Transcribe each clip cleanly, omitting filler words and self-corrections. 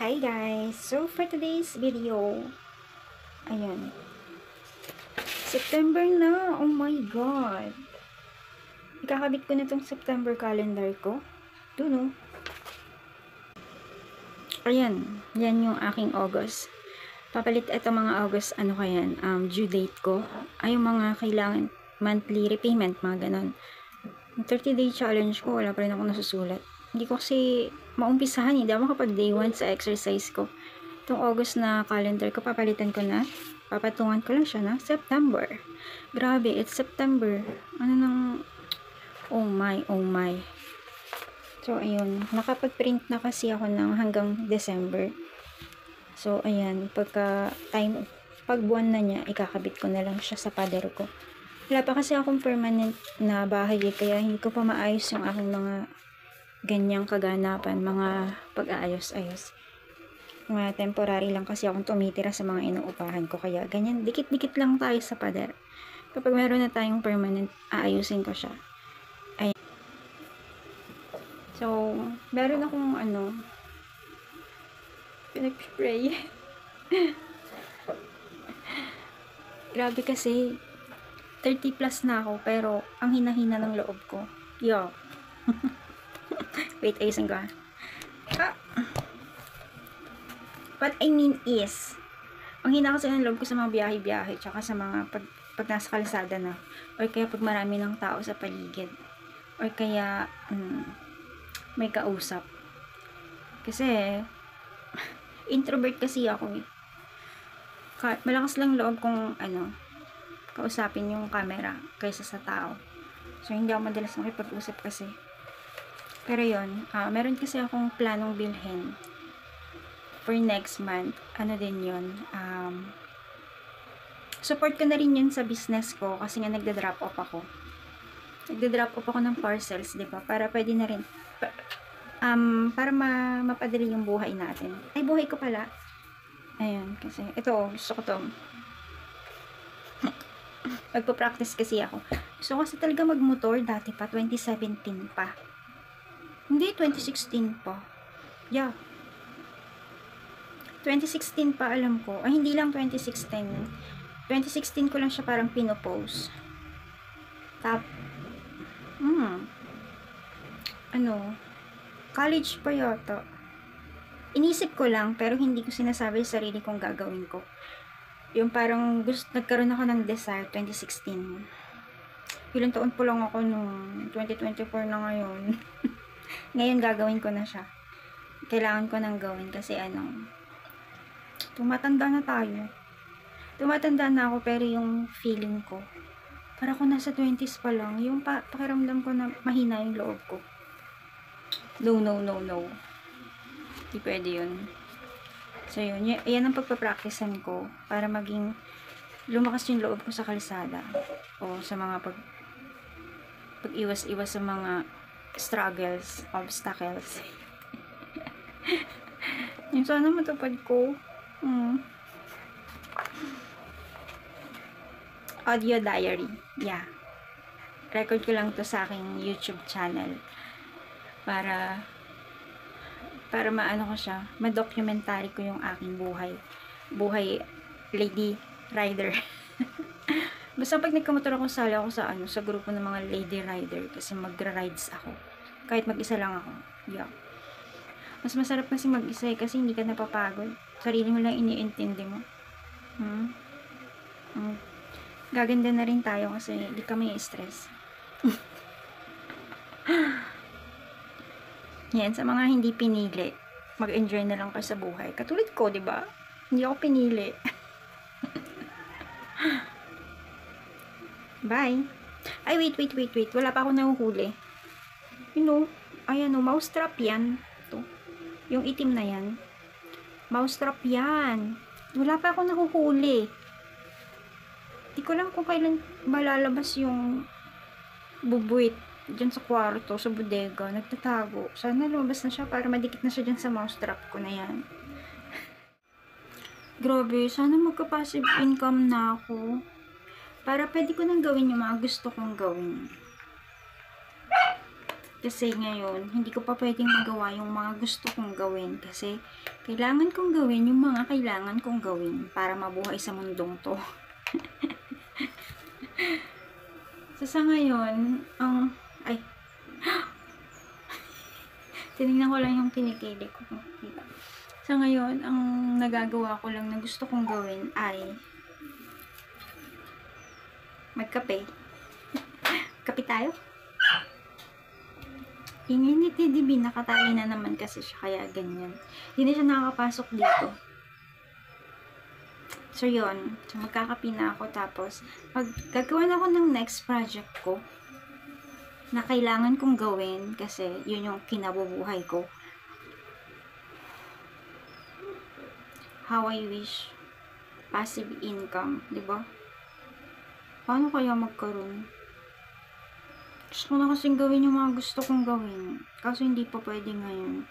Hi guys! So for today's video, ayan, September na! Oh my God! Ikakabit ko na tong September calendar ko. Doon oh. Ayan, yan yung aking August. Papalit ito mga August, ano kayan, due date ko. Ay yung mga kailangan monthly repayment, mga ganon. Yung 30-day challenge ko, wala pa rin ako nasusulat. Hindi ko kasi maumpisahan, hindi ako kapag day 1 sa exercise ko. Itong August na calendar ko, papalitan ko na. Papatungan ko lang siya na September. Grabe, it's September. Ano nang, oh my, oh my. So, ayun. Nakapag-print na kasi ako ng hanggang December. So, ayan. Pag buwan na niya, ikakabit ko na lang siya sa pader ko. Wala pa kasi akong permanent na bahay, kaya hindi ko pa maayos yung aking mga ganyang kaganapan, mga pag-aayos-ayos. Mga temporary lang kasi akong tumitira sa mga inuupahan ko, kaya ganyan, dikit-dikit lang tayo sa pader. Kapag meron na tayong permanent, aayusin ko siya. Ayan. So, meron akong pinag-spray. Grabe kasi, 30 plus na ako, pero ang hina-hina ng loob ko. Yo. Wait, ayusin ko. What I mean is, ang hina kasi ng loob ko sa mga biyahe-biyahe, tsaka sa mga pag nasa kalsada na, or kaya pag marami ng tao sa paligid, or kaya may kausap. Kasi, introvert kasi ako eh. Malakas lang loob kong kausapin yung camera kaysa sa tao. So, hindi ako madalas makipag-usap kasi. Pero yun, meron kasi akong planong bilhin for next month. Ano din yun? Support ko na rin yun sa business ko kasi nga nagda-drop off ako. Nagda-drop off ako ng parcels, di ba? Para pwede na rin, para mapadali yung buhay natin. Ay, buhay ko pala. Ayun, kasi, ito, gusto ko to. Magpa-practice kasi ako. Gusto ko kasi talaga magmotor dati pa, 2017 pa. Hindi, 2016 pa. Yeah. 2016 pa alam ko. Ay, hindi lang 2016. 2016 ko lang siya parang pinopose. College pa yata. Inisip ko lang, pero hindi ko sinasabi sa sarili kong gagawin ko. Yung parang nagkaroon ako ng desire 2016. Ilang taon po lang ako nung 2024 na ngayon. Ngayon gagawin ko na siya. Kailangan ko nang gawin kasi tumatanda na tayo. Tumatanda na ako, pero yung feeling ko, para ako nasa 20s pa lang, yung pakiramdam ko na mahina yung loob ko. No. Di pwede yun. So yun, yan ang pagpapracticean ko para maging lumakas yung loob ko sa kalsada o sa mga pag-iwas-iwas sa mga struggles, obstacles. Yung sana matupad ko. Audio diary. Yeah. Record ko lang to sa aking YouTube channel. Para maano ko siya, ma-documentary ko yung aking buhay. Buhay lady rider. Basta pag nagkamotor ako, sali ako sa grupo ng mga lady rider kasi magra-rides ako. Kahit mag-isa lang ako. Yeah. Mas masarap kasi mag-isa kasi hindi ka napapagod. Sarili mo lang iniintindi mo. Gaganda na rin tayo kasi hindi kami stress. Yan, sa mga hindi pinili, mag-enjoy na lang kayo sa buhay. Katulad ko, di ba? Hindi ako pinili. Bye. Ay, wait. Wala pa ako nahuhuli. Ayan mouse trap yan. Ito. Yung itim na yan. Mouse trap yan. Wala pa ako nahuhuli. Di ko lang kung kailan malalabas yung bubuit dyan sa kwarto, sa bodega, nagtatago. Sana lumabas na siya para madikit na siya dyan sa mouse trap ko na yan. Grabe, sana magka-passive income na ako. Para pwede ko nang gawin yung mga gusto kong gawin. Kasi ngayon, hindi ko pa pwedeng magawa yung mga gusto kong gawin. Kasi, kailangan kong gawin yung mga kailangan kong gawin para mabuhay sa mundong to. So, sa ngayon, ay, tinignan ko lang yung kilikili ko. Sa ngayon, ang nagagawa ko lang na gusto kong gawin ay magkape. Kape tayo? Ingay ni Teddy B, nakatali na naman kasi siya, kaya ganyan. Hindi na siya nakakapasok dito. So, yun. So, magkakape na ako, tapos, gagawa na ako ng next project ko na kailangan kong gawin kasi yun yung kinabubuhay ko. How I wish passive income, di ba? Paano kaya magkaroon? Gusto ko na kasing gawin yung mga gusto kong gawin. Kaso hindi pa pwede ngayon.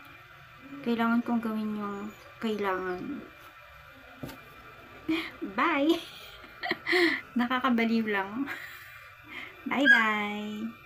Kailangan kong gawin yung kailangan. Bye! Nakakabaliw lang. Bye-bye!